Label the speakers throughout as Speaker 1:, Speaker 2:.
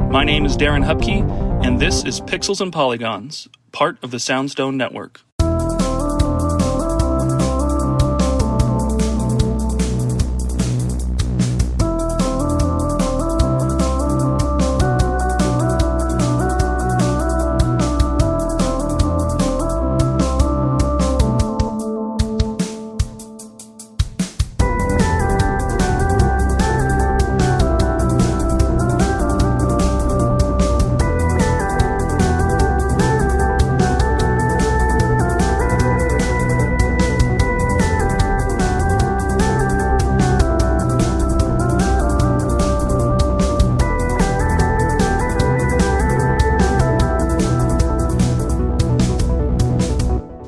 Speaker 1: My name is Darren Hupke, and this is Pixels and Polygons, part of the Soundstone Network.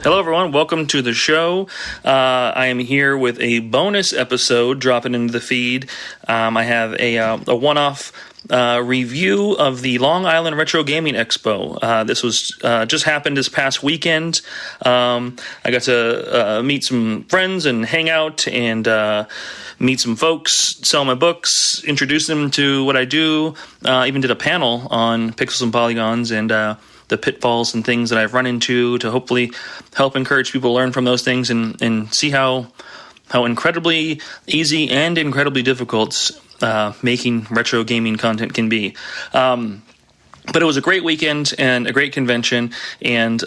Speaker 1: Hello, everyone. Welcome to the show. I am here with a bonus episode dropping into the feed. I have a one-off review of the Long Island Retro Gaming Expo. This was just happened this past weekend. I got to meet some friends and hang out and meet some folks, sell my books, introduce them to what I do. Even did a panel on Pixels and Polygons and the pitfalls and things that I've run into to hopefully help encourage people to learn from those things and see how incredibly easy and incredibly difficult making retro gaming content can be. But it was a great weekend and a great convention, and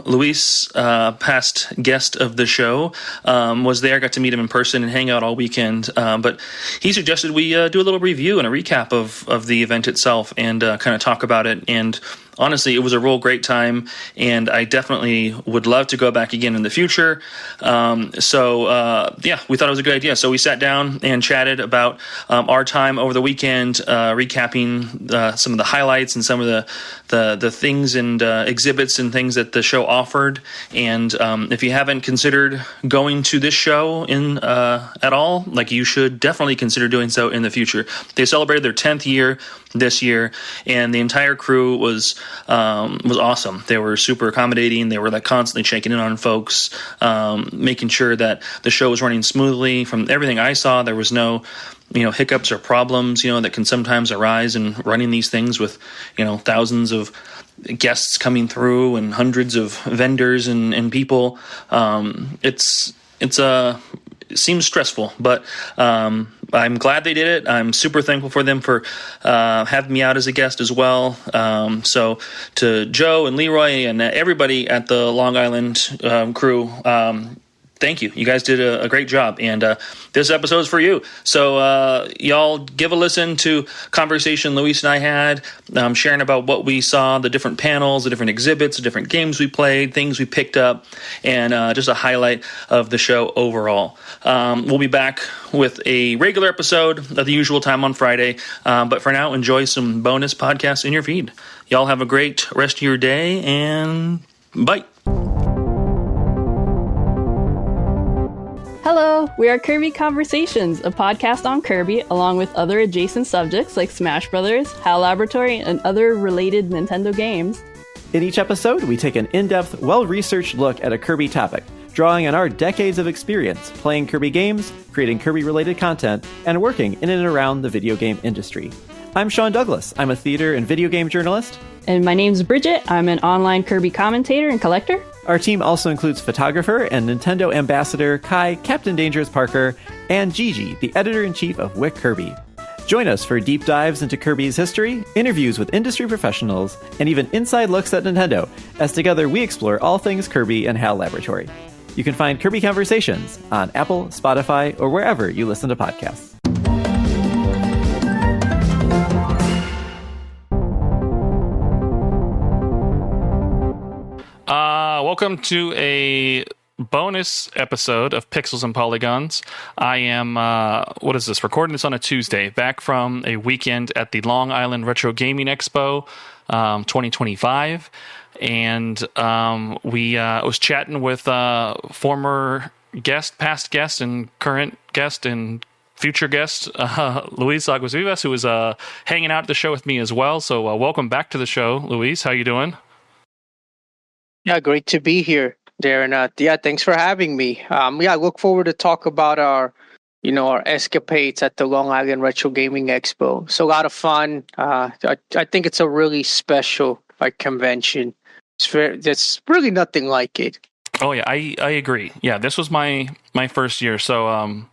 Speaker 1: Luis, past guest of the show, was there. Got to meet him in person and hang out all weekend. But he suggested we do a little review and a recap of the event itself and kind of talk about it. And honestly, it was a real great time, and I definitely would love to go back again in the future. So we thought it was a good idea. So we sat down and chatted about our time over the weekend, recapping some of the highlights and some of the things and exhibits and things that the show offered. And if you haven't considered going to this show at all, like, you should definitely consider doing so in the future. They celebrated their 10th year this year, and the entire crew was awesome. They were super accommodating. They were like constantly checking in on folks, making sure that the show was running smoothly. From everything I saw, there was no hiccups or problems that can sometimes arise in running these things with thousands of guests coming through and hundreds of vendors and people. It seems stressful, but I'm glad they did it. I'm super thankful for them for having me out as a guest as well. So to Joe and Leroy and everybody at the Long Island crew, thank you. You guys did a great job, and this episode is for you. So y'all give a listen to conversation Luis and I had, sharing about what we saw, the different panels, the different exhibits, the different games we played, things we picked up, and just a highlight of the show overall. We'll be back with a regular episode at the usual time on Friday, but for now, enjoy some bonus podcasts in your feed. Y'all have a great rest of your day, and bye.
Speaker 2: Hello, we are Kirby Conversations, a podcast on Kirby, along with other adjacent subjects like Smash Brothers, HAL Laboratory, and other related Nintendo games.
Speaker 3: In each episode, we take an in-depth, well-researched look at a Kirby topic, drawing on our decades of experience playing Kirby games, creating Kirby-related content, and working in and around the video game industry. I'm Sean Douglas. I'm a theater and video game journalist.
Speaker 2: And my name's Bridget. I'm an online Kirby commentator and collector.
Speaker 3: Our team also includes photographer and Nintendo ambassador Kai Captain Dangerous Parker and Gigi, the editor-in-chief of Wick Kirby. Join us for deep dives into Kirby's history, interviews with industry professionals, and even inside looks at Nintendo, as together we explore all things Kirby and HAL Laboratory. You can find Kirby Conversations on Apple, Spotify, or wherever you listen to podcasts.
Speaker 1: Welcome to a bonus episode of Pixels and Polygons. I am, recording this on a Tuesday, back from a weekend at the Long Island Retro Gaming Expo 2025. And I was chatting with former guest, past guest, and current guest, and future guest, Luis Aguas-Vivas, who was hanging out at the show with me as well. So welcome back to the show, Luis. How you doing?
Speaker 4: Yeah, great to be here, Darren. Thanks for having me. I look forward to talk about our our escapades at the Long Island Retro Gaming Expo. So a lot of fun. I think it's a really special convention. There's really nothing like it.
Speaker 1: Oh yeah, I agree. Yeah, this was my first year, so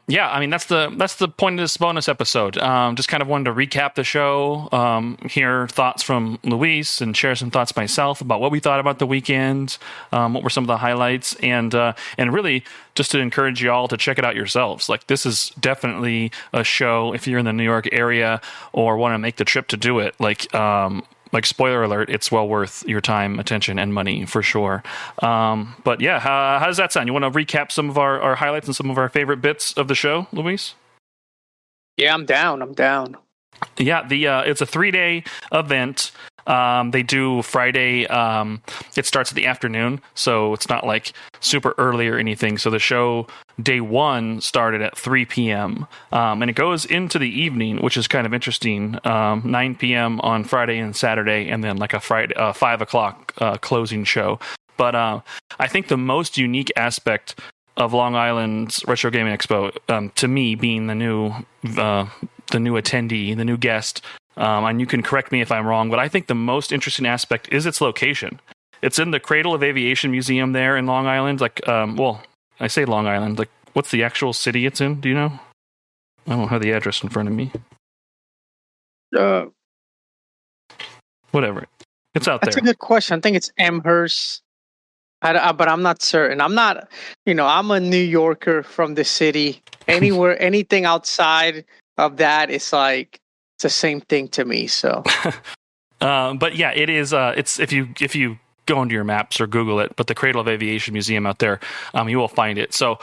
Speaker 1: yeah, I mean that's the point of this bonus episode. Just kind of wanted to recap the show, hear thoughts from Luis, and share some thoughts myself about what we thought about the weekend, what were some of the highlights, and really just to encourage you all to check it out yourselves. Like, this is definitely a show if you're in the New York area or want to make the trip to do it. Like, spoiler alert, it's well worth your time, attention, and money for sure. But yeah, how does that sound? You want to recap some of our highlights and some of our favorite bits of the show, Luis?
Speaker 4: Yeah, I'm down.
Speaker 1: Yeah, it's a 3-day event. They do Friday. It starts in the afternoon, so it's not like super early or anything. So the show day 1 started at 3 p.m. And it goes into the evening, which is kind of interesting. 9 p.m. on Friday and Saturday, and then like a Friday 5 o'clock closing show. But I think the most unique aspect of Long Island's Retro Gaming Expo, to me, being the new attendee, the new guest. And you can correct me if I'm wrong, but I think the most interesting aspect is its location. It's in the Cradle of Aviation Museum there in Long Island. Like, well, I say Long Island. Like, what's the actual city it's in? Do you know? I don't have the address in front of me. Whatever. It's out there.
Speaker 4: That's a good question. I think it's Amherst. But I'm not certain. I'm not, I'm a New Yorker from the city. Anything outside of that is like, it's the same thing to me. So,
Speaker 1: but yeah, it is. It's if you go into your maps or Google it, but the Cradle of Aviation Museum out there, you will find it. So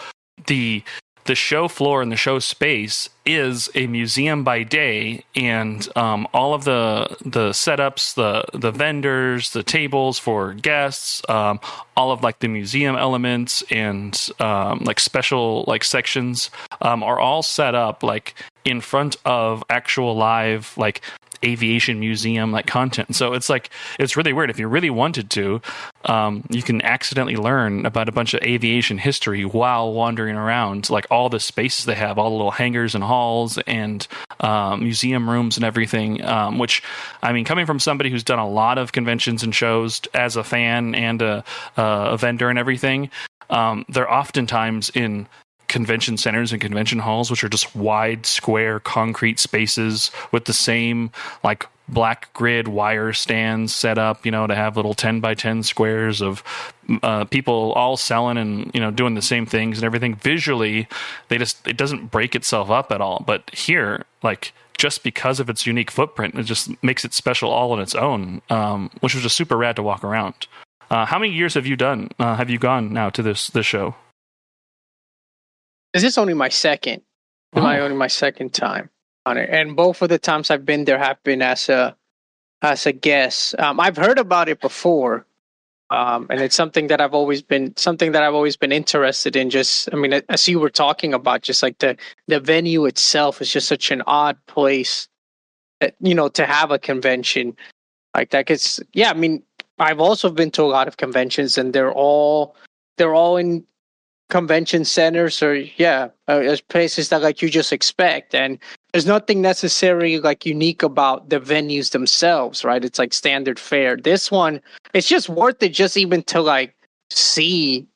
Speaker 1: the show floor and the show space is a museum by day, and all of the setups, the vendors, the tables for guests, all of like the museum elements and like special like sections are all set up like in front of actual live like aviation museum like content. So it's really weird. If you really wanted to, you can accidentally learn about a bunch of aviation history while wandering around like all the spaces they have, all the little hangars and halls and museum rooms and everything, which, I mean, coming from somebody who's done a lot of conventions and shows as a fan and a vendor and everything, they're oftentimes in convention centers and convention halls, which are just wide, square, concrete spaces with the same like black grid wire stands set up, to have little 10 by 10 squares of people all selling and, doing the same things and everything. Visually, it doesn't break itself up at all. But here, like, just because of its unique footprint, it just makes it special all on its own, which was just super rad to walk around. How many years have you gone now to this show?
Speaker 4: This is only my second. Only my second time on it, and both of the times I've been there have been as a guest. I've heard about it before, and it's something that I've always been interested in. Just, I mean, as you were talking about, just like the venue itself is just such an odd place, that, to have a convention like that. Cause yeah, I mean, I've also been to a lot of conventions, and they're all in convention centers or there's places that like you just expect, and there's nothing necessarily like unique about the venues themselves, right? It's like standard fare. This one, it's just worth it just even to like see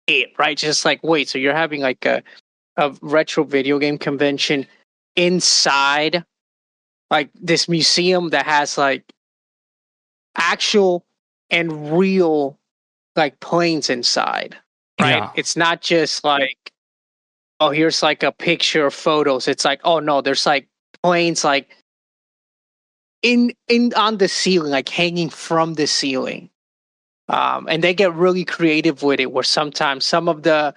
Speaker 4: it, right? Just like, wait, so you're having like a retro video game convention inside like this museum that has like actual and real like planes inside. Right. Yeah. It's not just like, oh, here's like a picture of photos. It's like, oh no, there's like planes like in on the ceiling, like hanging from the ceiling. And they get really creative with it, where sometimes some of the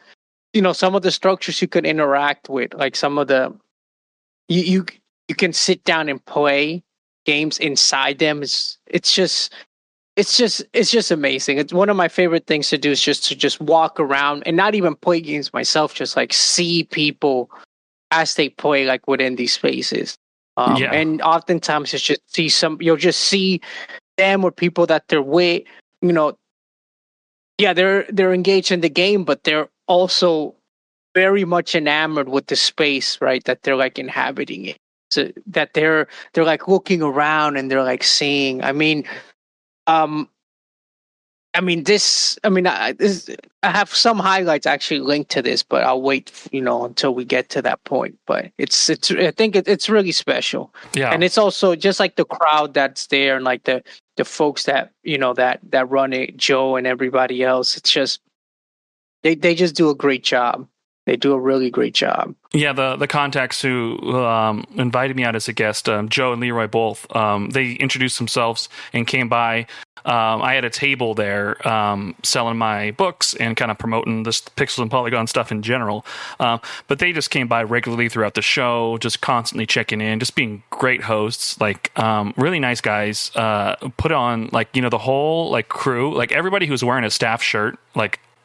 Speaker 4: structures you can interact with, like some of the you can sit down and play games inside them. It's just amazing. It's one of my favorite things to do is just walk around and not even play games myself, just like see people as they play like within these spaces. And oftentimes it's just you'll just see them or people that they're with, they're engaged in the game, but they're also very much enamored with the space, right? That they're like inhabiting it. So that they're like looking around and they're like seeing. I have some highlights actually linked to this, but I'll wait, until we get to that point. But I think it's really special.
Speaker 1: Yeah.
Speaker 4: And it's also just like the crowd that's there and like the folks that, that run it, Joe and everybody else. It's just, they just do a great job. They do a really great job.
Speaker 1: Yeah, the contacts who invited me out as a guest, Joe and Leroy both, they introduced themselves and came by. I had a table there selling my books and kind of promoting this Pixels and Polygons stuff in general. But they just came by regularly throughout the show, just constantly checking in, just being great hosts, like really nice guys. Put on the whole crew, everybody who's wearing a staff shirt,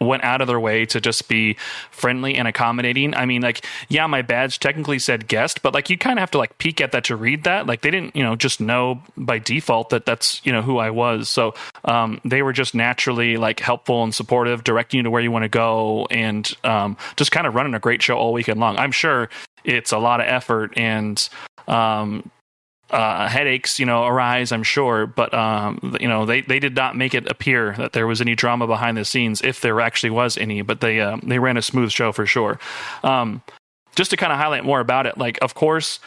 Speaker 1: went out of their way to just be friendly and accommodating. I mean, my badge technically said guest, but you kind of have to peek at that to read that. They didn't, just know by default that that's, who I was. So they were just naturally helpful and supportive, directing you to where you want to go, and just kind of running a great show all weekend long. I'm sure it's a lot of effort and headaches, arise, I'm sure, but they did not make it appear that there was any drama behind the scenes, if there actually was any. But they ran a smooth show for sure. Just to kind of highlight more about it, of course,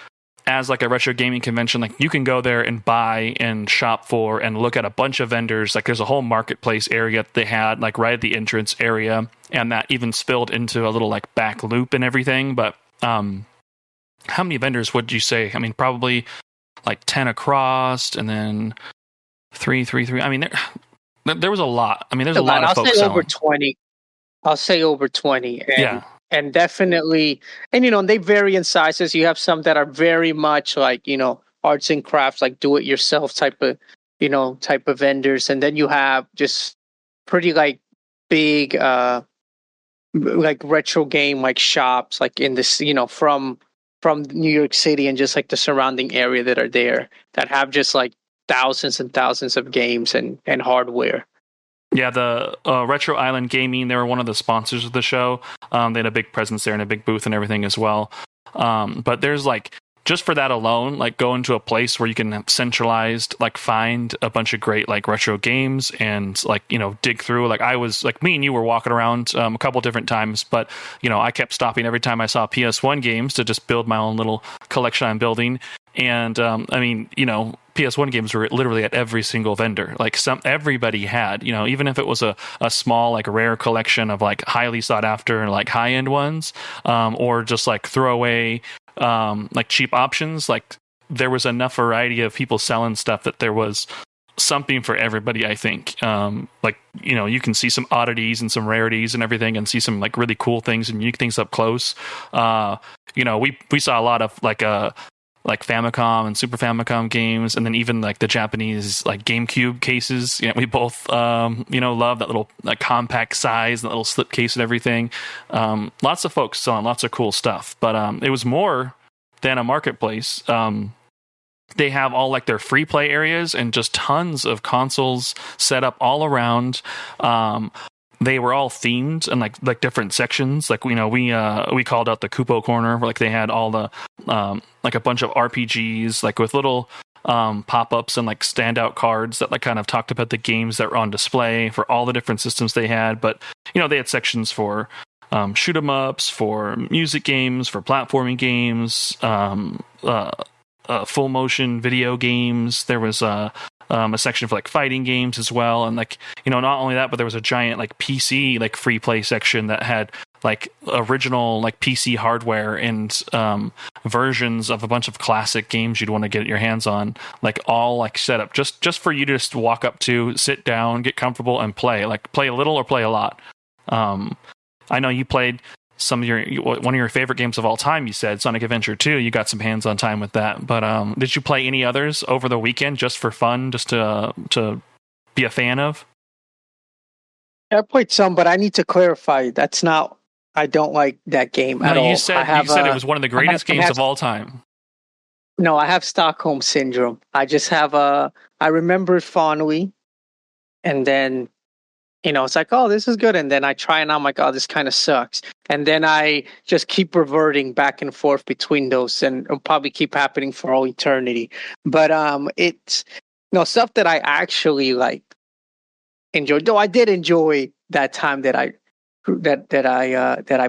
Speaker 1: as a retro gaming convention, you can go there and buy and shop for and look at a bunch of vendors. There's a whole marketplace area that they had right at the entrance area, and that even spilled into a little back loop and everything. But how many vendors would you say? I mean, probably 10 across, and then 3. I mean, there was a lot. I mean, there's a lot of folks.
Speaker 4: I'll say over 20. I'll say over 20. And definitely, and they vary in sizes. You have some that are very much arts and crafts, do it yourself type of vendors, and then you have just pretty big retro game shops in this from New York City and just the surrounding area that are there that have just thousands and thousands of games and hardware.
Speaker 1: Yeah, the Retro Island Gaming, they were one of the sponsors of the show. They had a big presence there and a big booth and everything as well. But there's just for that alone, go into a place where you can have centralized, find a bunch of great retro games and dig through. I was me and you were walking around a couple different times, but I kept stopping every time I saw PS1 games to just build my own little collection I'm building. And PS1 games were literally at every single vendor. Everybody had, even if it was a small rare collection of highly sought after and high end ones, or just throwaway cheap options. There was enough variety of people selling stuff that there was something for everybody, I think. You can see some oddities and some rarities and everything, and see some really cool things and unique things up close. We saw a lot of Famicom and Super Famicom games, and then even the Japanese GameCube cases. We both love that little compact size and that little slip case and everything. Lots of folks selling lots of cool stuff, but it was more than a marketplace. They have all their free play areas and just tons of consoles set up all around. They were all themed and like different sections. We called out the Kupo corner where they had all the a bunch of RPGs with little pop-ups and standout cards that kind of talked about the games that were on display for all the different systems they had. But they had sections for shoot 'em ups, for music games, for platforming games, full motion video games. There was a section for fighting games as well, and not only that, but there was a giant PC free play section that had original PC hardware and versions of a bunch of classic games you'd want to get your hands on, all set up just for you to just walk up to, sit down, get comfortable, and play. Play a little or play a lot. I know you played one of your favorite games of all time. You said Sonic Adventure 2. You got some hands-on time with that. But did you play any others over the weekend just for fun, just to be a fan of?
Speaker 4: I played some, but I need to clarify. I don't like that game at all.
Speaker 1: You said it was one of the greatest games of all time.
Speaker 4: No, I have Stockholm Syndrome. I just have I remember it fondly, and then it's like, oh, this is good. And then I try and I'm like, oh, this kind of sucks. And then I just keep reverting back and forth between those, and it'll probably keep happening for all eternity. But it's stuff that I actually like enjoyed. Though I did enjoy that time that I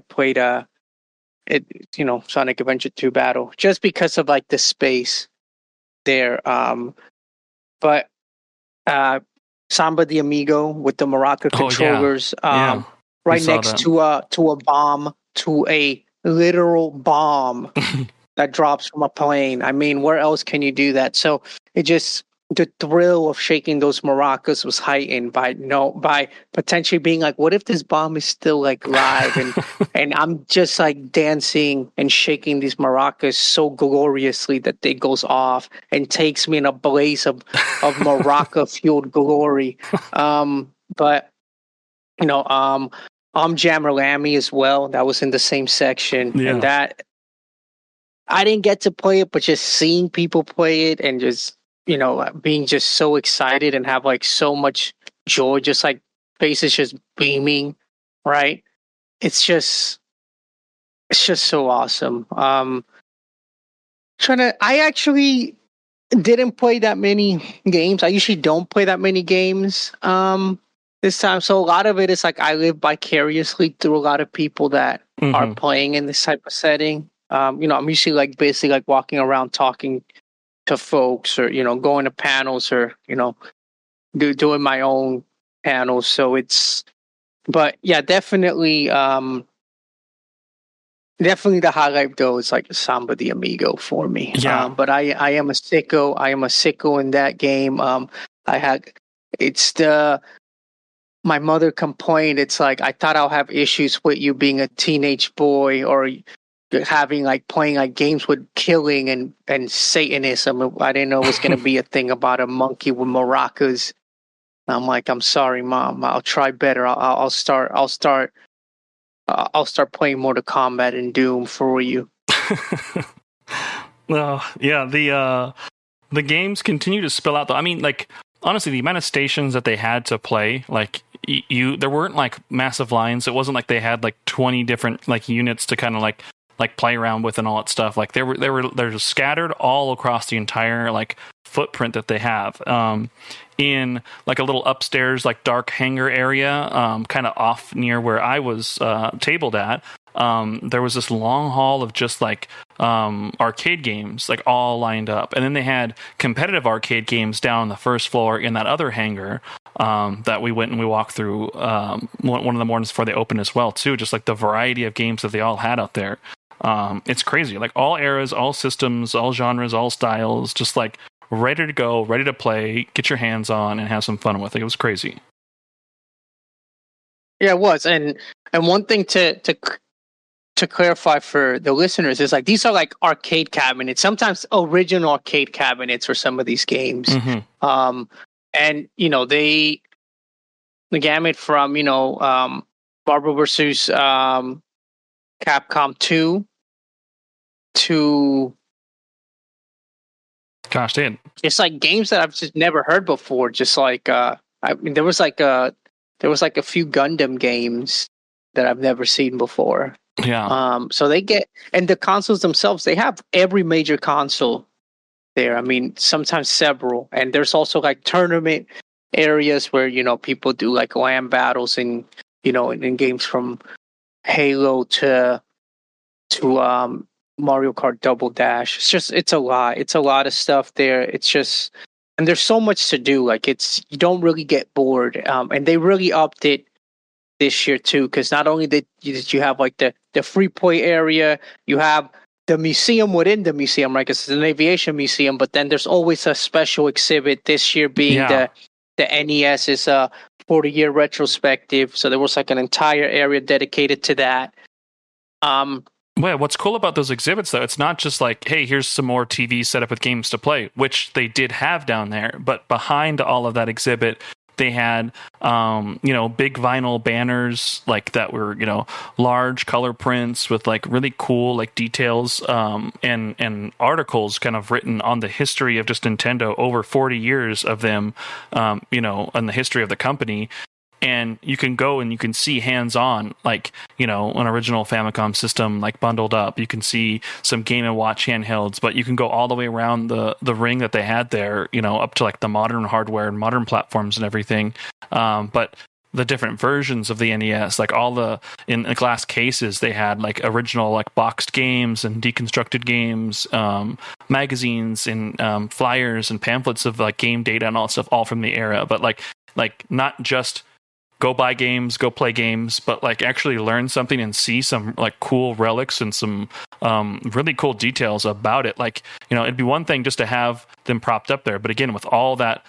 Speaker 4: played Sonic Adventure 2 Battle, just because of like the space there. But Samba de Amigo with the Maraca controllers, right next to a bomb, to a literal bomb that drops from a plane. I mean, where else can you do that? So the thrill of shaking those maracas was heightened by potentially being like, what if this bomb is still like live, and I'm just like dancing and shaking these maracas so gloriously that it goes off and takes me in a blaze of maraca fueled glory. But Jammerlammy as well, that was in the same section, and that I didn't get to play it, but just seeing people play it and just being just so excited and have like so much joy, just like faces just beaming, right? It's just so awesome. I actually didn't play that many games. I usually don't play that many games this time. So a lot of it is like I live vicariously through a lot of people that are playing in this type of setting. I'm usually like basically like walking around talking to folks, or going to panels, or doing my own panels. So but yeah, definitely the highlight though is like Samba de Amigo for me. But I am a sicko in that game. My mother complained, it's like, I thought I'll have issues with you being a teenage boy, or having like playing like games with killing and Satanism. I didn't know it was going to be a thing about a monkey with maracas. I'm like, I'm sorry, Mom. I'll try better. I'll start playing Mortal Kombat and Doom for you.
Speaker 1: Well, yeah, the games continue to spill out though. I mean, like, honestly, the amount of stations that they had to play, like there weren't like massive lines. It wasn't like they had like 20 different like units to kind of like play around with and all that stuff. Like they're just scattered all across the entire like footprint that they have. In like a little upstairs like dark hangar area, kind of off near where I was tabled at. There was this long hall of just like arcade games, like all lined up, and then they had competitive arcade games down on the first floor in that other hangar that we went and we walked through one of the mornings before they opened as well too. Just like the variety of games that they all had out there. It's crazy, like all eras, all systems, all genres, all styles, just like ready to go, ready to play, get your hands on and have some fun with it. It was crazy.
Speaker 4: Yeah, it was. And one thing to clarify for the listeners is like, these are like arcade cabinets, sometimes original arcade cabinets for some of these games. And the gamut from Marvel vs. Capcom 2 to it's like games that I've just never heard before. Just like there was like a few Gundam games that I've never seen before. So they get, and the consoles themselves, they have every major console there. I mean, sometimes several, and there's also like tournament areas where people do like LAN battles, and in games from Halo to Mario Kart Double Dash. It's a lot of stuff there. It's just, and there's so much to do. Like you don't really get bored. And they really upped it this year too, because not only did you have like the free play area, you have the museum within the museum, right? Because it's an aviation museum, but then there's always a special exhibit. This year being the NES is a 40-year retrospective, so there was like an entire area dedicated to that.
Speaker 1: Well, what's cool about those exhibits, though, it's not just like, hey, here's some more TV set up with games to play, which they did have down there. But behind all of that exhibit, they had, big vinyl banners like that were, large color prints with like really cool like details and articles kind of written on the history of just Nintendo over 40 years of them, and the history of the company. and you can go and you can see hands-on, like, you know, an original Famicom system like bundled up. You can see some Game & Watch handhelds, but you can go all the way around the ring that they had there, you know, up to like the modern hardware and modern platforms and everything. But the different versions of the NES, like in the glass cases, they had like original like boxed games and deconstructed games, magazines and flyers and pamphlets of like game data and all that stuff, all from the era. But like not just go buy games, go play games, but like actually learn something and see some like cool relics and some really cool details about it. Like, you know, it'd be one thing just to have them propped up there, but again, with all that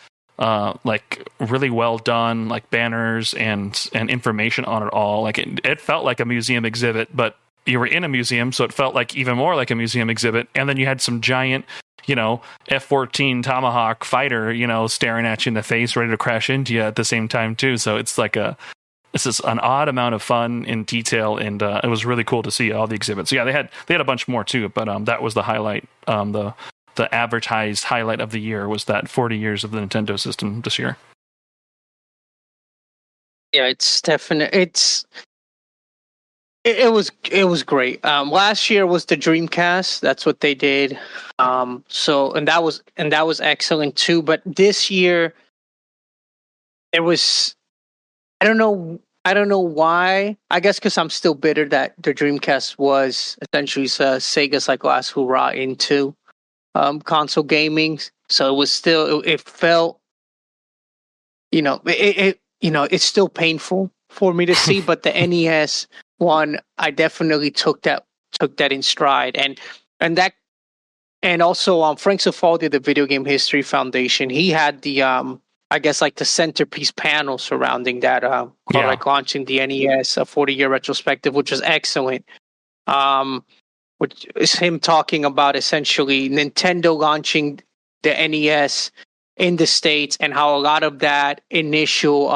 Speaker 1: like really well done like banners and information on it all, like it felt like a museum exhibit, but you were in a museum, so it felt like even more like a museum exhibit. And then you had some giant, you know, F-14 Tomahawk fighter, you know, staring at you in the face, ready to crash into you at the same time too. So it's like this is an odd amount of fun in detail, and it was really cool to see all the exhibits. So yeah, they had a bunch more too, but that was the highlight. The advertised highlight of the year was that 40 years of the Nintendo system this year.
Speaker 4: Yeah, it's definitely it was great. Last year was the Dreamcast. That's what they did. So that was excellent too. But this year, it was, I don't know why. I guess because I'm still bitter that the Dreamcast was essentially Sega's like last hurrah into console gaming. So it was still, it felt, you know, it's still painful for me to see. But the NES one, I definitely took that in stride, and also Frank Cifaldi, the Video Game History Foundation, he had the I guess like the centerpiece panel surrounding that like launching the NES, a 40-year retrospective, which was excellent. Which is him talking about essentially Nintendo launching the NES in the States, and how a lot of that initial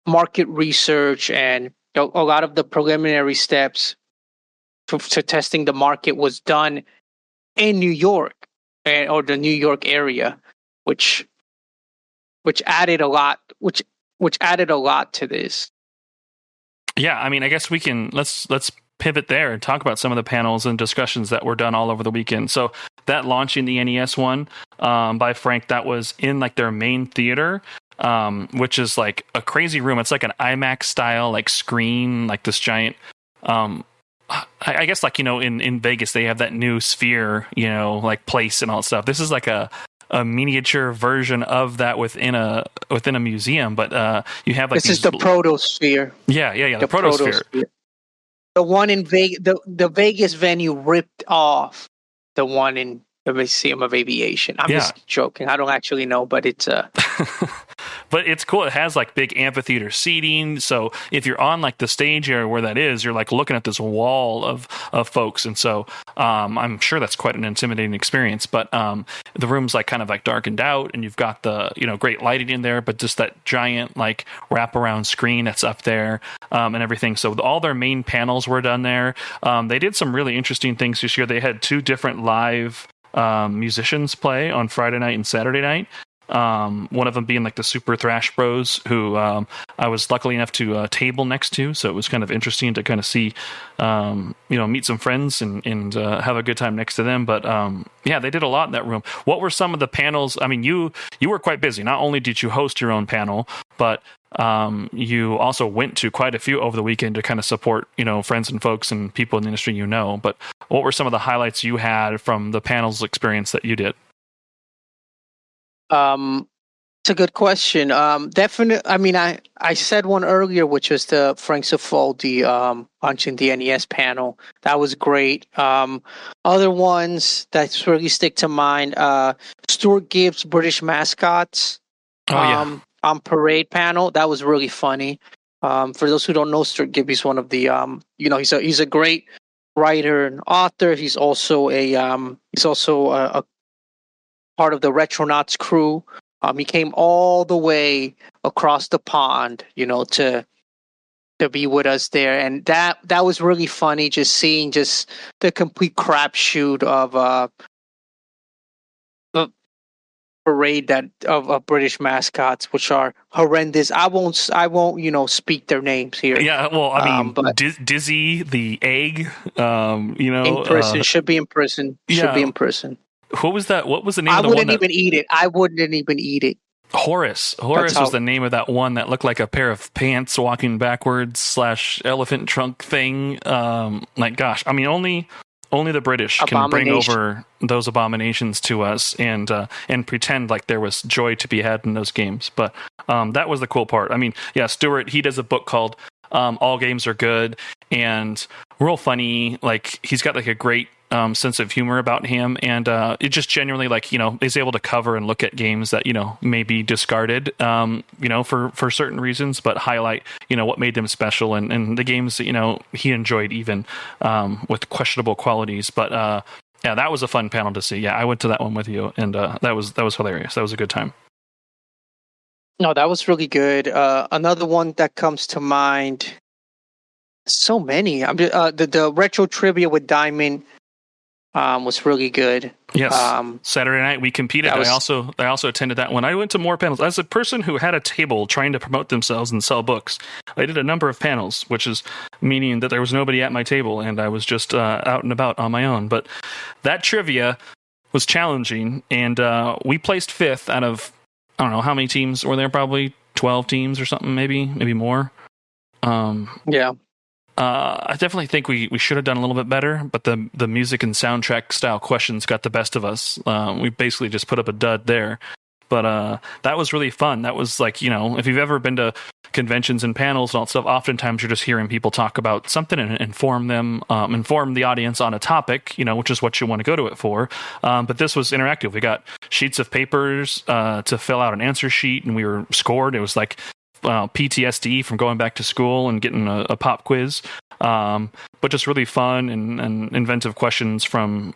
Speaker 4: market research and a lot of the preliminary steps to testing the market was done in New York or the New York area, which added a lot, which added a lot to this.
Speaker 1: Yeah, I mean, I guess we can let's pivot there and talk about some of the panels and discussions that were done all over the weekend. So that launching the NES one by Frank, that was in like their main theater, which is like a crazy room. It's like an IMAX style like screen, like this giant. I guess like, you know, in Vegas they have that new Sphere, you know, like place and all that stuff. This is like a miniature version of that within a museum, but you have like
Speaker 4: this is the Protosphere.
Speaker 1: Yeah, the Protosphere.
Speaker 4: The one in Vegas, the Vegas venue ripped off the one in the Museum of Aviation. I'm just joking. I don't actually know, but it's
Speaker 1: but it's cool. It has like big amphitheater seating. So if you're on like the stage area where that is, you're like looking at this wall of folks. And so I'm sure that's quite an intimidating experience. But the room's like kind of like darkened out, and you've got the, you know, great lighting in there, but just that giant like wraparound screen that's up there and everything. So all their main panels were done there. They did some really interesting things this year. They had 2 different live musicians play on Friday night and Saturday night. One of them being like the Super Thrash Bros, who I was lucky enough to table next to, so it was kind of interesting to kind of see, meet some friends and have a good time next to them. But yeah, they did a lot in that room. What were some of the panels? I mean, you were quite busy. Not only did you host your own panel, but you also went to quite a few over the weekend to kind of support, friends and folks and people in the industry, But what were some of the highlights you had from the panels experience that you did?
Speaker 4: It's a good question. Definitely. I mean, I said one earlier, which was the Frank Cifaldi launching the NES panel. That was great. Other ones that really stick to mind: Stuart Gibbs' British mascots. On parade panel. That was really funny. For those who don't know, Stuart Gibbs is one of the he's a great writer and author. He's also a part of the Retronauts crew. He came all the way across the pond, to be with us there, and that was really funny. Just seeing the complete crapshoot of parade that of British mascots, which are horrendous. I won't speak their names here.
Speaker 1: Yeah, well, I mean,
Speaker 4: but
Speaker 1: Dizzy the egg,
Speaker 4: in prison, should be in prison. Should be in prison.
Speaker 1: What was that? What was the name of the
Speaker 4: one?
Speaker 1: I wouldn't
Speaker 4: even eat it. I wouldn't even eat it.
Speaker 1: Horace was the name of that one that looked like a pair of pants walking backwards / elephant trunk thing. Gosh, I mean, only the British can bring over those abominations to us and pretend like there was joy to be had in those games. But that was the cool part. I mean, yeah, Stuart, he does a book called All Games Are Good, and real funny. Like, he's got like a great sense of humor about him, and it just genuinely, like, is able to cover and look at games that may be discarded for certain reasons, but highlight what made them special, and the games that he enjoyed, even with questionable qualities. But yeah, that was a fun panel to see. Yeah, I went to that one with you, and that was hilarious. That was a good time.
Speaker 4: No, that was really good. Another one that comes to mind, so many. The retro trivia with Diamond was really good.
Speaker 1: Yes. Saturday night we competed. I also attended that one. I went to more panels. As a person who had a table trying to promote themselves and sell books, I did a number of panels, which is meaning that there was nobody at my table and I was just out and about on my own. But that trivia was challenging, and we placed 5th out of, I don't know how many teams were there, probably 12 teams or something, maybe more.
Speaker 4: Yeah.
Speaker 1: I definitely think we should have done a little bit better, but the music and soundtrack style questions got the best of us. We basically just put up a dud there. But that was really fun. That was like, if you've ever been to conventions and panels and all that stuff, oftentimes you're just hearing people talk about something and inform the audience on a topic, which is what you want to go to it for. But this was interactive. We got sheets of papers to fill out an answer sheet, and we were scored. It was like PTSD from going back to school and getting a pop quiz, but just really fun and inventive questions from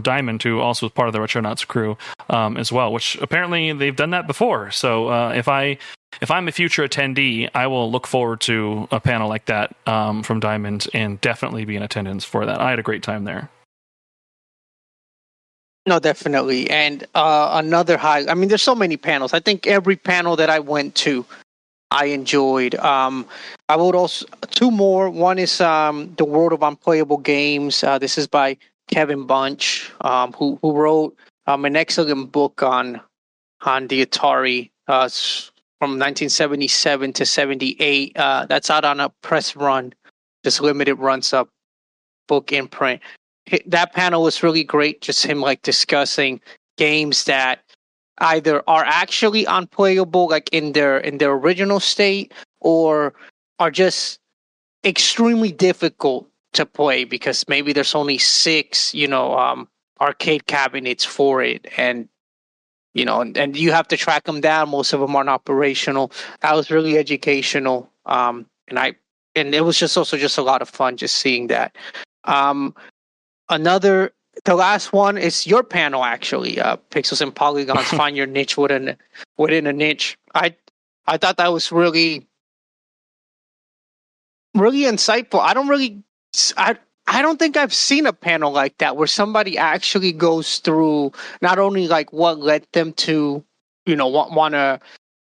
Speaker 1: Diamond, who also was part of the Retronauts crew as well, which apparently they've done that before. So if I'm a future attendee, I will look forward to a panel like that from Diamond and definitely be in attendance for that. I had a great time there.
Speaker 4: No, definitely. And another high, I mean, there's so many panels. I think every panel that I went to, I enjoyed. I would also 2 more. One is The World of Unplayable Games. This is by Kevin Bunch, who wrote an excellent book on the Atari from 1977 to 78. That's out on a press run, just limited runs up book in print. That panel was really great. Just him like discussing games that either are actually unplayable, like in their original state, or are just extremely difficult to play because maybe there's only 6, arcade cabinets for it, and and you have to track them down. Most of them aren't operational. That was really educational, and it was just also just a lot of fun just seeing that. The last one is your panel, actually. Pixels and Polygons, find your niche within a niche. I thought that was really, really insightful. I don't think I've seen a panel like that where somebody actually goes through not only like what led them to, want to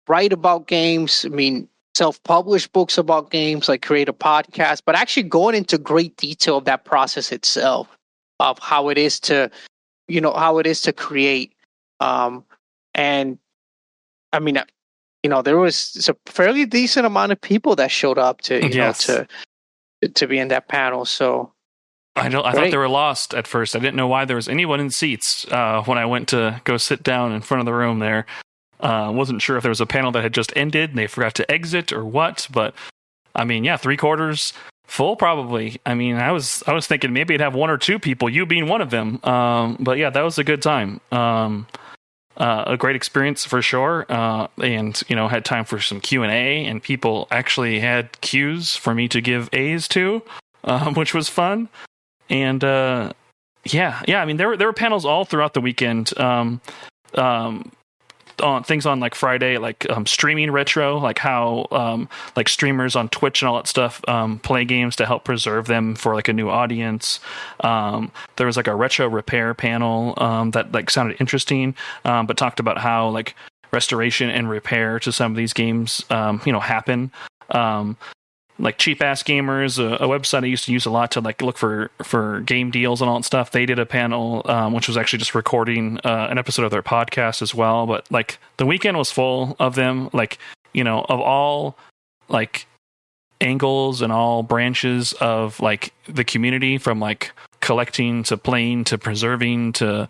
Speaker 4: write about games. I mean, self-publish books about games, like create a podcast, but actually going into great detail of that process itself. Of how it is to, create, and I mean, there was a fairly decent amount of people that showed up to be in that panel. So
Speaker 1: I thought they were lost at first. I didn't know why there was anyone in seats when I went to go sit down in front of the room there. Wasn't sure if there was a panel that had just ended and they forgot to exit or what. But I mean, yeah, 3/4 full, probably. I mean, I was thinking maybe it'd have 1 or 2 people, you being one of them. But yeah, that was a good time. A great experience for sure. And had time for some Q&A, and people actually had cues for me to give A's to, which was fun. And yeah. I mean, there were panels all throughout the weekend. things on like Friday, like streaming retro, like how like streamers on Twitch and all that stuff play games to help preserve them for like a new audience. There was like a retro repair panel that like sounded interesting, but talked about how like restoration and repair to some of these games happen. Like Cheap Ass Gamers, a website I used to use a lot to like look for game deals and all that stuff. They did a panel, which was actually just recording an episode of their podcast as well. But like the weekend was full of them, like, of all like angles and all branches of like the community, from like collecting to playing to preserving to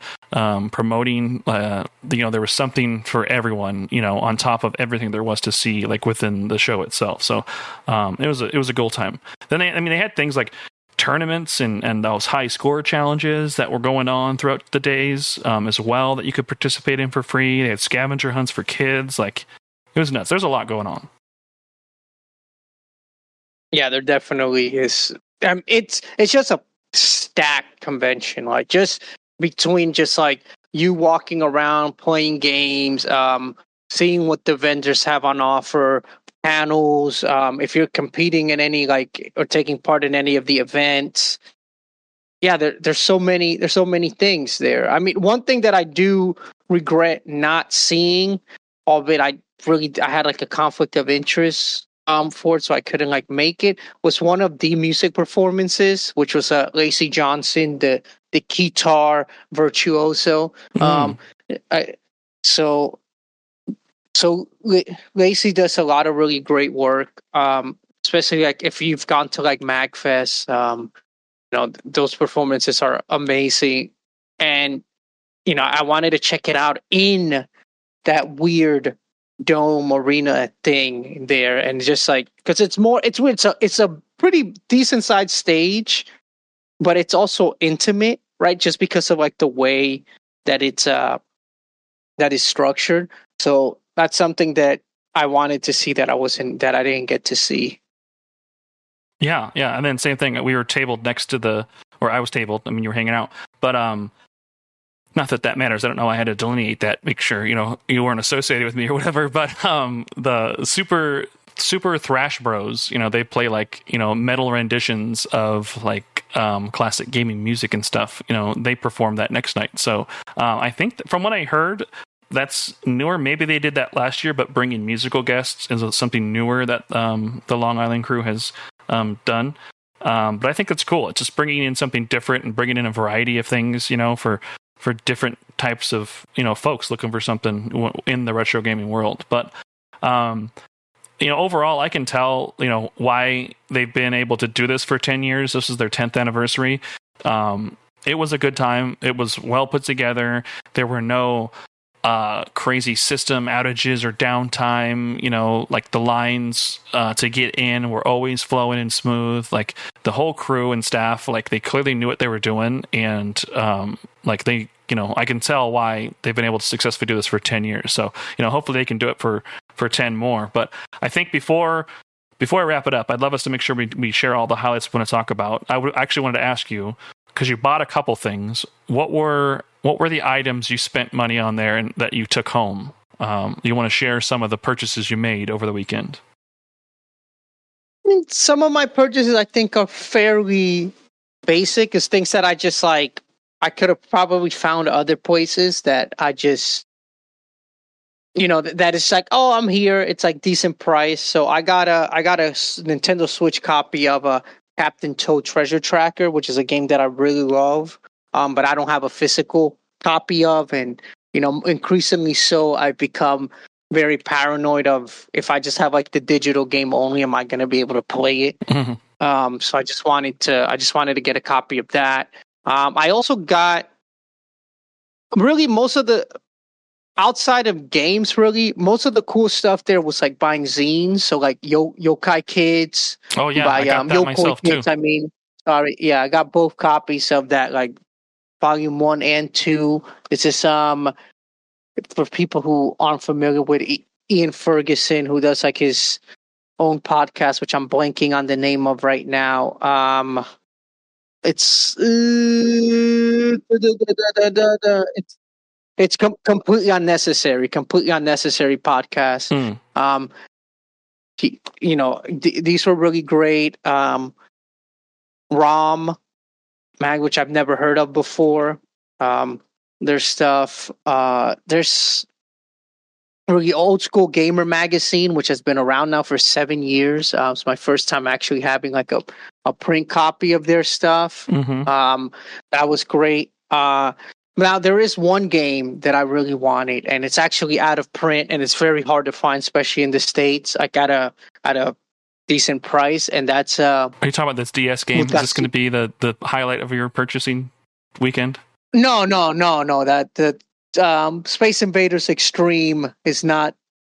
Speaker 1: promoting. There was something for everyone, on top of everything there was to see like within the show itself. So it was a goal time. Then they had things like tournaments and those high score challenges that were going on throughout the days as well, that you could participate in for free. They had scavenger hunts for kids. Like, it was nuts. There's a lot going on.
Speaker 4: Yeah, there definitely is. It's just a stacked convention, like just between just like you walking around playing games, seeing what the vendors have on offer, panels, if you're competing in any like or taking part in any of the events. Yeah, there's so many things there. I mean, one thing that I do regret not seeing, albeit I had like a conflict of interest for it, so I couldn't like make it, was one of the music performances, which was Lacey Johnson, the guitar virtuoso. So Lacey does a lot of really great work, especially like if you've gone to like MagFest. Those performances are amazing, and I wanted to check it out in that weird dome arena thing there, and just like, because it's weird. So it's a pretty decent sized stage, but it's also intimate, right? Just because of like the way that it's that is structured. So that's something that I wanted to see that I didn't get to see.
Speaker 1: Yeah, and then same thing. We were tabled next to I was tabled. I mean, you were hanging out, but not that matters. I don't know. I had to delineate that, make sure you weren't associated with me or whatever. But the super thrash bros, they play like metal renditions of like classic gaming music and stuff. They perform that next night. So I think from what I heard, that's newer. Maybe they did that last year, but bringing musical guests is something newer that the Long Island crew has done. But I think that's cool. It's just bringing in something different and bringing in a variety of things, for different types of folks looking for something in the retro gaming world. But overall, I can tell why they've been able to do this for 10 years. This is their 10th anniversary. It was a good time. It was well put together. There were no crazy system outages or downtime. Like the lines to get in were always flowing and smooth. Like the whole crew and staff, like they clearly knew what they were doing, and like they, I can tell why they've been able to successfully do this for 10 years. So hopefully they can do it for 10 more. But I think before I wrap it up, I'd love us to make sure we share all the highlights we want to talk about. I actually wanted to ask you, because you bought a couple things, what were the items you spent money on there and that you took home? You want to share some of the purchases you made over the weekend?
Speaker 4: I mean, some of my purchases I think are fairly basic. Is things that I just like. I could have probably found other places that I just, that is like, oh, I'm here. It's like decent price. So I got a Nintendo Switch copy of a Captain Toad Treasure Tracker, which is a game that I really love. But I don't have a physical copy of, and increasingly so, I've become very paranoid of, if I just have like the digital game only, am I going to be able to play it? Mm-hmm. So I just wanted to get a copy of that. I also got really most of the, outside of games, really most of the cool stuff there was like buying zines. So like Yokai Kids.
Speaker 1: Oh yeah, I got that myself
Speaker 4: Kids,
Speaker 1: too.
Speaker 4: I got both copies of that, like Volume 1 and 2. This is for people who aren't familiar with Ian Ferguson, who does like his own podcast, which I'm blanking on the name of right now. It's it's completely unnecessary podcast. These were really great. ROM mag, which I've never heard of before. There's stuff. There's really old school gamer magazine, which has been around now for 7 years. It's my first time actually having like a print copy of their stuff. That was great. Now there is one game that I really wanted, and it's actually out of print, and it's very hard to find, especially in the States. Like at a decent price, and that's
Speaker 1: Are you talking about this DS game? Is this going to be the highlight of your purchasing weekend?
Speaker 4: No. That the Space Invaders Extreme is not.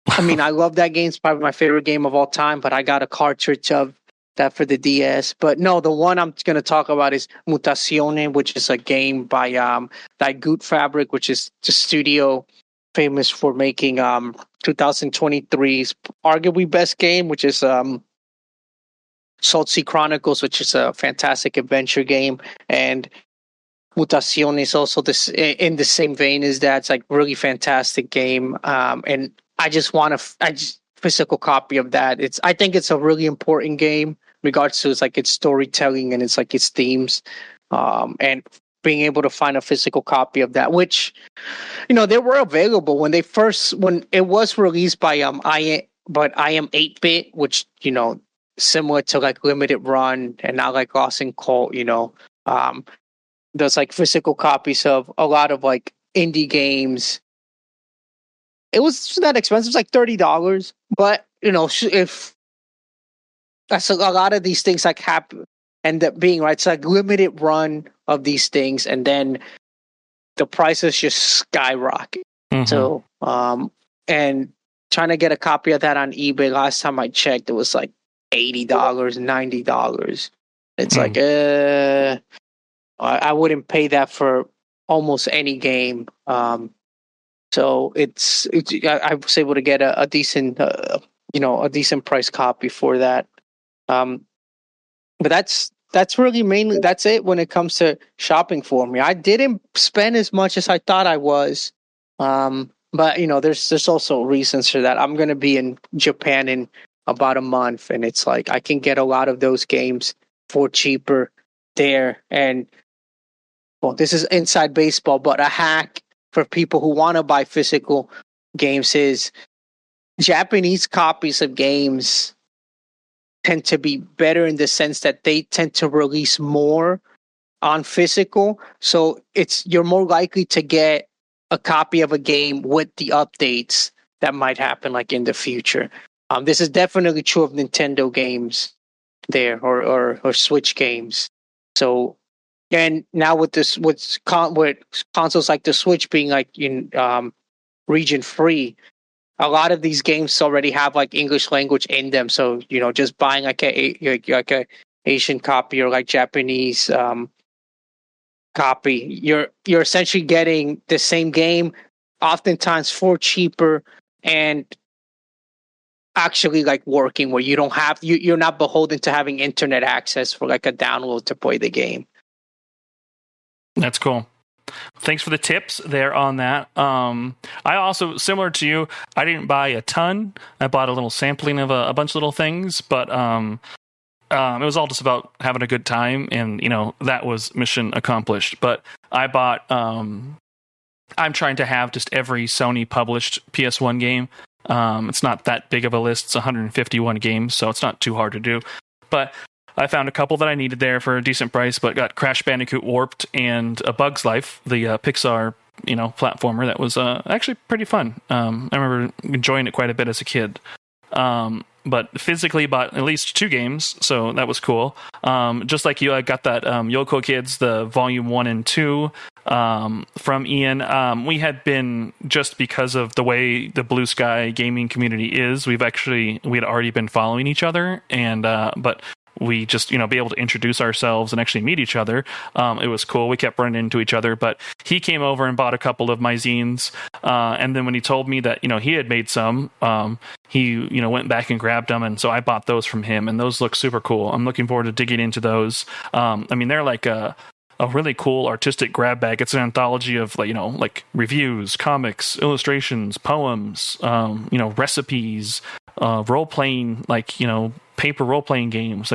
Speaker 4: I mean, I love that game. It's probably my favorite game of all time. But I got a cartridge of that for the DS. But no, the one I'm going to talk about is Mutazione, which is a game by Goot Fabric, which is the studio famous for making 2023's arguably best game, which is Salt Sea Chronicles, which is a fantastic adventure game. And Mutazione is also this in the same vein as that. It's like really fantastic game. And I just want a physical copy of that. I think it's a really important game in regards to its storytelling and its themes. And being able to find a physical copy of that, which, they were available when it was released by I Am 8-Bit, which, similar to like Limited Run and now like Lost in Cult, there's like physical copies of a lot of like indie games. It was not expensive. It was like $30, but if that's a lot of these things like end up being right. It's like limited run of these things, and then the prices just skyrocket. So, and trying to get a copy of that on eBay, last time I checked, it was like $80, $90. It's like, I wouldn't pay that for almost any game. So I was able to get a decent, a decent price copy for that. But that's really mainly, that's it when it comes to shopping for me. I didn't spend as much as I thought I was. But there's also reasons for that. I'm going to be in Japan in about a month, and it's like I can get a lot of those games for cheaper there. And this is inside baseball, but a hack for people who want to buy physical games is Japanese copies of games tend to be better in the sense that they tend to release more on physical. So you're more likely to get a copy of a game with the updates that might happen like in the future. This is definitely true of Nintendo games there or Switch games. So, and now with consoles like the Switch being like in region free, a lot of these games already have like English language in them. So just buying like a Asian copy or like Japanese copy, you're essentially getting the same game, oftentimes for cheaper, and actually like working where you're not beholden to having internet access for like a download to play the game.
Speaker 1: That's cool. Thanks for the tips there on that. I also, similar to you, I didn't buy a ton. I bought a little sampling of a bunch of little things, but it was all just about having a good time, and that was mission accomplished. But I bought. I'm trying to have just every Sony published PS1 game. It's not that big of a list. It's 151 games, so it's not too hard to do. But I found a couple that I needed there for a decent price, but got Crash Bandicoot Warped and A Bug's Life, the Pixar, platformer that was actually pretty fun. I remember enjoying it quite a bit as a kid. But physically bought at least 2 games, so that was cool. Just like you, I got that Yoko Kids, the Volume 1 and 2 from Ian. We had been, just because of the way the Blue Sky gaming community is, we had already been following each other, and but we just, be able to introduce ourselves and actually meet each other. It was cool. We kept running into each other, but he came over and bought a couple of my zines. And then when he told me that, he had made some, he, went back and grabbed them. And so I bought those from him, and those look super cool. I'm looking forward to digging into those. They're like a really cool artistic grab bag. It's an anthology of like reviews, comics, illustrations, poems, recipes, role playing, paper role playing games.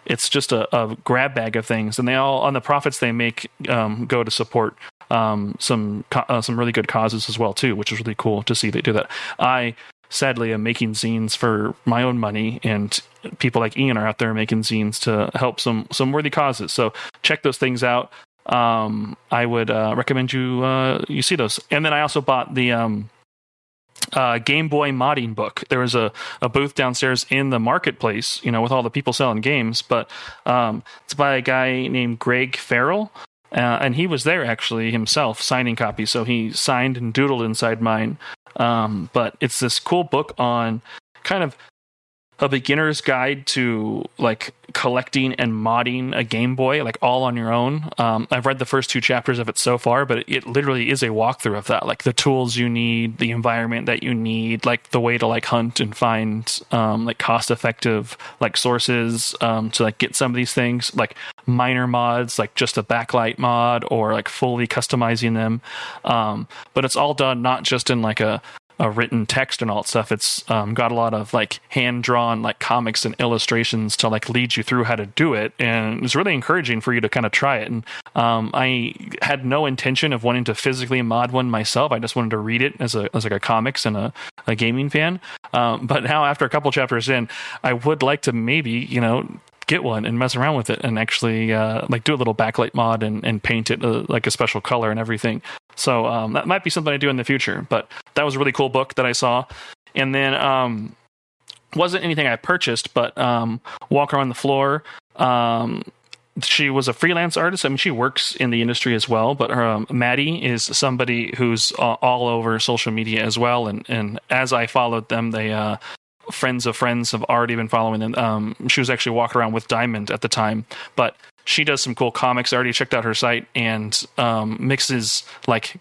Speaker 1: It's just a grab bag of things, and they all, on the profits they make, go to support some really good causes as well too, which is really cool to see they do that. I sadly am making zines for my own money, and people like Ian are out there making zines to help some worthy causes. So check those things out. I would recommend you see those. And then I also bought the Game Boy modding book. There was a booth downstairs in the marketplace, with all the people selling games, but it's by a guy named Greg Farrell. And he was there actually himself signing copies. So he signed and doodled inside mine. But it's this cool book on kind of a beginner's guide to collecting and modding a Game Boy, all on your own. I've read the first 2 chapters of it so far, but it literally is a walkthrough of that, the tools you need, the environment that you need, the way to hunt and find cost effective sources to get some of these things, minor mods, just a backlight mod, or fully customizing them. But it's all done not just in a written text and all that stuff. It's got a lot of hand-drawn comics and illustrations to lead you through how to do it, and it's really encouraging for you to kind of try it. And I had no intention of wanting to physically mod one myself. I just wanted to read it as a comics and a gaming fan. But now, after a couple chapters in, I would like to maybe get one and mess around with it and actually do a little backlight mod and paint it a special color and everything. So that might be something I do in the future. But that was a really cool book that I saw. And then wasn't anything I purchased, but Walker on the Floor. She was a freelance artist. I mean, she works in the industry as well, but Maddie is somebody who's all over social media as well. And as I followed them, they friends of friends have already been following them. She was actually walking around with Diamond at the time, but she does some cool comics. I already checked out her site, and mixes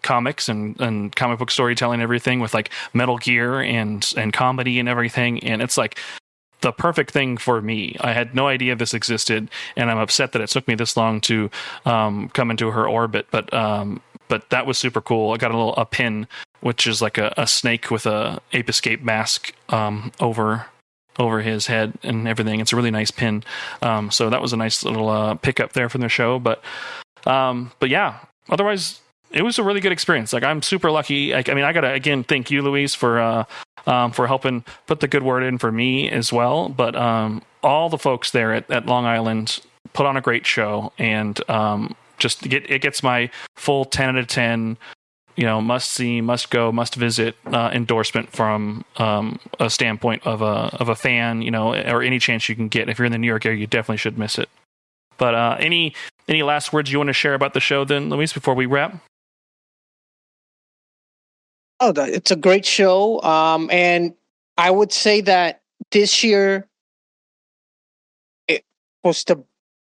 Speaker 1: comics and comic book storytelling and everything with Metal Gear and comedy and everything. And it's the perfect thing for me. I had no idea this existed, and I'm upset that it took me this long to come into her orbit. But that was super cool. I got a pin, which is a snake with a Ape Escape mask over his head and everything. It's a really nice pin. So that was a nice little pickup there from the show. But yeah, otherwise it was a really good experience. I'm super lucky. I gotta again thank you, Louise, for helping put the good word in for me as well. But all the folks there at Long Island put on a great show, and it gets my full 10 out of 10. Must see, must go, must visit endorsement from a standpoint of a fan, or any chance you can get. If you're in the New York area, you definitely should miss it. But any last words you want to share about the show then, Luis, before we wrap?
Speaker 4: Oh, it's a great show. And I would say that this year it was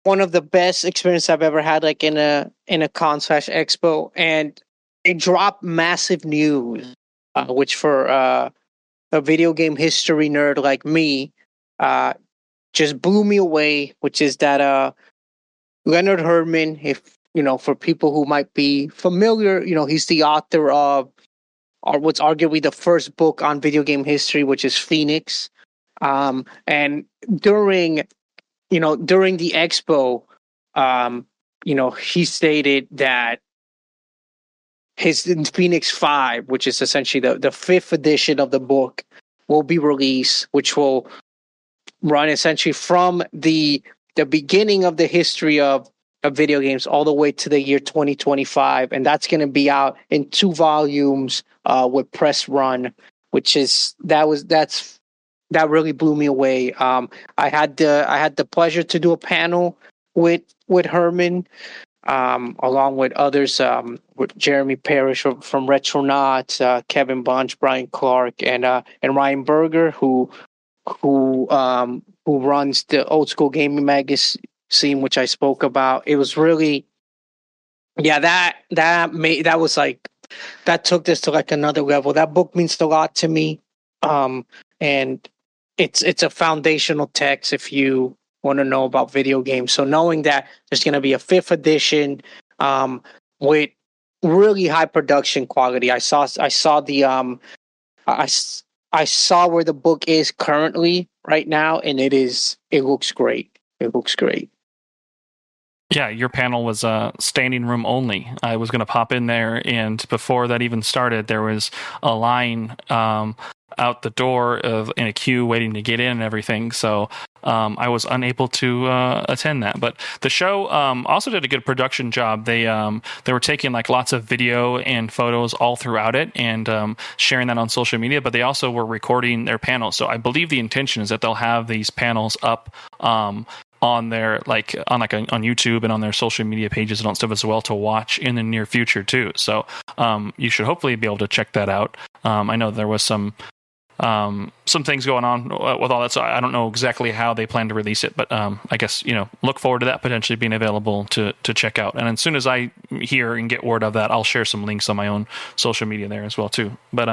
Speaker 4: one of the best experiences I've ever had, in a con/expo. And they dropped massive news, which for a video game history nerd like me, just blew me away, which is that Leonard Herman, if for people who might be familiar, he's the author of what's arguably the first book on video game history, which is Phoenix. And during the expo, he stated that his Phoenix 5, which is essentially the 5th edition of the book, will be released, which will run essentially from the beginning of the history of video games all the way to the year 2025. And that's going to be out in 2 volumes with press run, that really blew me away. I had the pleasure to do a panel with Herman, along with others, with Jeremy Parrish from Retronauts, Kevin Bunch, Brian Clark, and Ryan Berger, who runs the Old School Gaming magazine, which I spoke about. It was really, that took this to another level. That book means a lot to me, and it's a foundational text if you want to know about video games. So knowing that there's going to be a 5th edition with really high production quality. I saw the I saw where the book is currently right now, and it looks great. It looks great.
Speaker 1: Yeah, your panel was standing room only. I was going to pop in there, and before that even started, there was a line out the door in a queue waiting to get in and everything. So I was unable to attend that. But the show also did a good production job. They were taking like lots of video and photos all throughout it and sharing that on social media. But they also were recording their panels. So I believe the intention is that they'll have these panels up on their on YouTube and on their social media pages and on stuff as well to watch in the near future too. So you should hopefully be able to check that out. I know there was some things going on with all that, so I don't know exactly how they plan to release it, but I guess look forward to that potentially being available to check out. And as soon as I hear and get word of that, I'll share some links on my own social media there as well too. But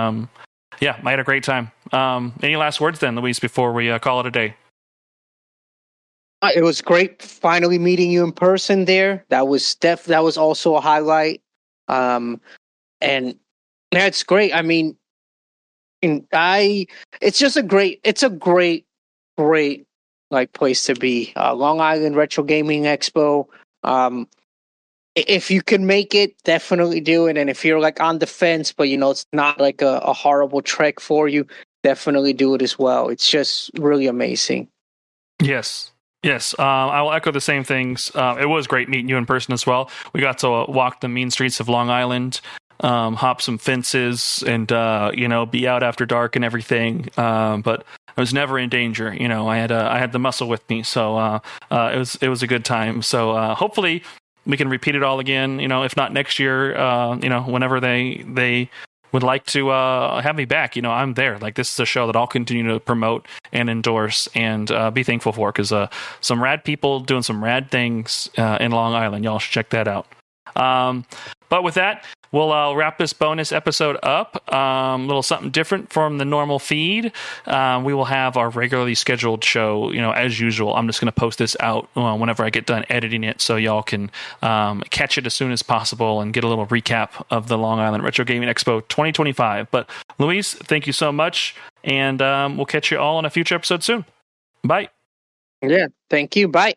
Speaker 1: yeah, I had a great time. Any last words then, Luis, before we call it a day?
Speaker 4: It was great finally meeting you in person there. That was also a highlight. And that's great. I mean, it's a great like place to be. Long Island Retro Gaming Expo. If you can make it, definitely do it. And if you're like on the fence, but it's not like a horrible trek for you, definitely do it as well. It's just really amazing.
Speaker 1: Yes. I will echo the same things. It was great meeting you in person as well. We got to walk the mean streets of Long Island, hop some fences, and be out after dark and everything. But I was never in danger. I had the muscle with me, so it was a good time. So hopefully we can repeat it all again. If not next year, whenever they would like to have me back, I'm there. Like, this is a show that I'll continue to promote and endorse and be thankful for, because some rad people doing some rad things in Long Island. Y'all should check that out. But with that, we'll wrap this bonus episode up. A little something different from the normal feed. We will have our regularly scheduled show, as usual. I'm just going to post this out whenever I get done editing it, so y'all can catch it as soon as possible and get a little recap of the Long Island Retro Gaming Expo 2025. But Luis, thank you so much, and we'll catch you all in a future episode soon. Bye.
Speaker 4: Yeah, thank you. Bye.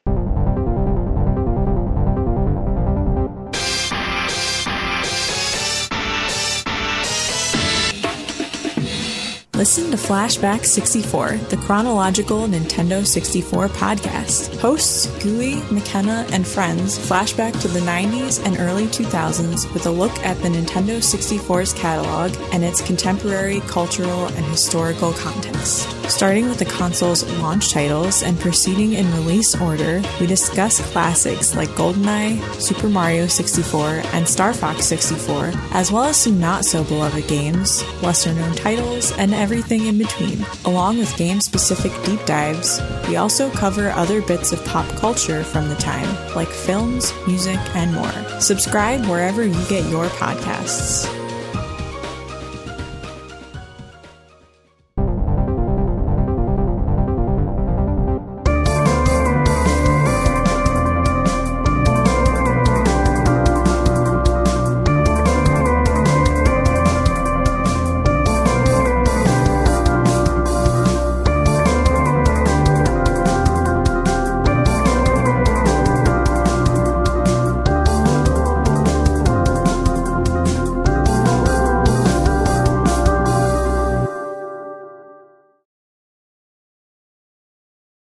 Speaker 5: Listen to Flashback 64, the chronological Nintendo 64 podcast. Hosts Gooey, McKenna, and friends flashback to the 90s and early 2000s with a look at the Nintendo 64's catalog and its contemporary cultural and historical context. Starting with the console's launch titles and proceeding in release order, we discuss classics like GoldenEye, Super Mario 64, and Star Fox 64, as well as some not-so-beloved games, lesser-known titles, and everything in between. Along with game-specific deep dives, we also cover other bits of pop culture from the time, like films, music, and more. Subscribe wherever you get your podcasts.